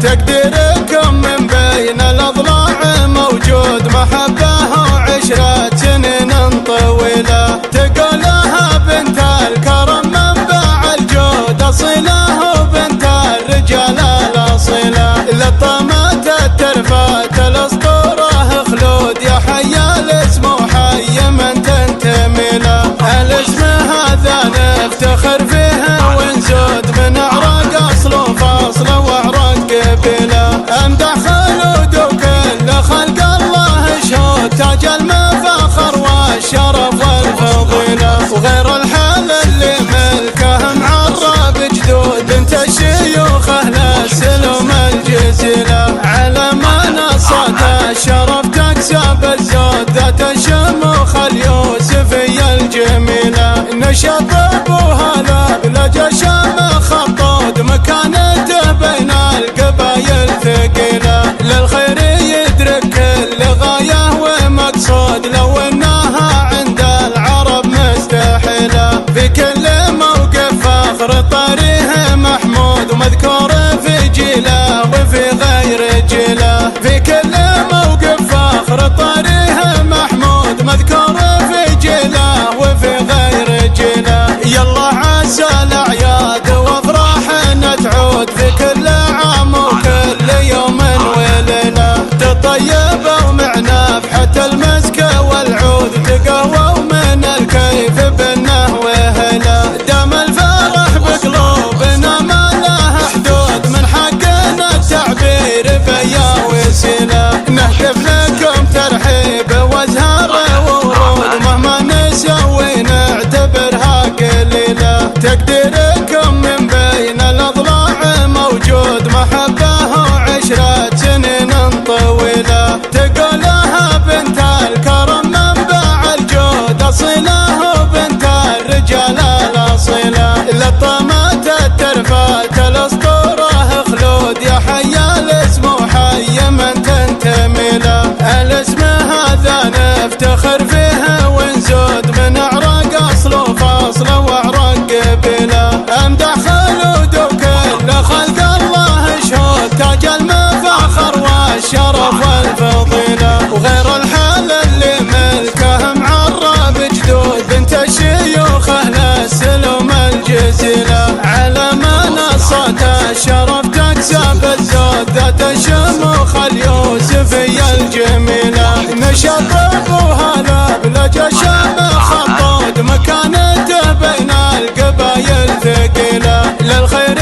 تقديركم من بين الأضلاع موجود، محبة وعشرة سنين طويلة. تقولها بنت الكرم منبع الجود، أصيلة وبنت الرجال الأصيلة. لطمت الترفات الأسطورة خلود، يا حي الاسم وحي من تنتمي له. الاسم هذا نفتخر فيه ونزود، من أعراق أصل وفاصل وأعراق قبيلة. امدح خلود وكل خلق الله شهود، تاج المفاخر والشرف والفضيلة. وغير الحال اللي ملكه معرب جدود، بنت الشيوخ أهل السلم الجزيلة. على منصات الشرف تكسب الزود، ذات الشموخ اليوسفية الجميلة. نشط ابوها لبلج الشام خطود، مكانته بين القبايل ثقيلة. للخير يدرك كل غاية ومقصود، لو انها عند العرب مستحيلة. في كل موقف فخر طريه محمود، ومذكور في جيله وفي غير جيله. في كل موقف فخر طريه محمود، مذكور في جيله وفي غير جيله. يلا عسى الأعياد وافراحنا تعود، في كل عام وكل يوم وليلة. تطيب ومعنا بحتى المسك والعود، تقوى من الكيف بنه وهلا. دام الفرح بقلوبنا ما له حدود، من حقنا التعبير بيا وسيلة. نهتف لكم ترحيب وازهار وورود، مهما نسوي نعتبرها قليلة. تقديركم من بين الأضلاع موجود، محبة وعشرة سنين طويلة. تقولها بنت الكرم منبع الجود، أصيلة وبنت الرجال الأصيلة. لطمت الترفات الأسطورة خلود، يا حي الاسم وحي من تنتمي له. الاسم هذا نفتخر فيه ونزود، من أعراق أصل وفاصل وأعراق قبيلة. امدح خلود وكل خلق الله شهود، تاج المفاخر والشرف والفضيلة. وغير الحال اللي ملكه معرب جدود، بنت الشيوخ أهل السلم الجزيلة. على منصات الشرف تكسب الزود، ذات الشموخ اليوسفية الجميلة. نشط ابوها لبلج الشام خطود، مكانته بين القبايل ثقيلة. للخير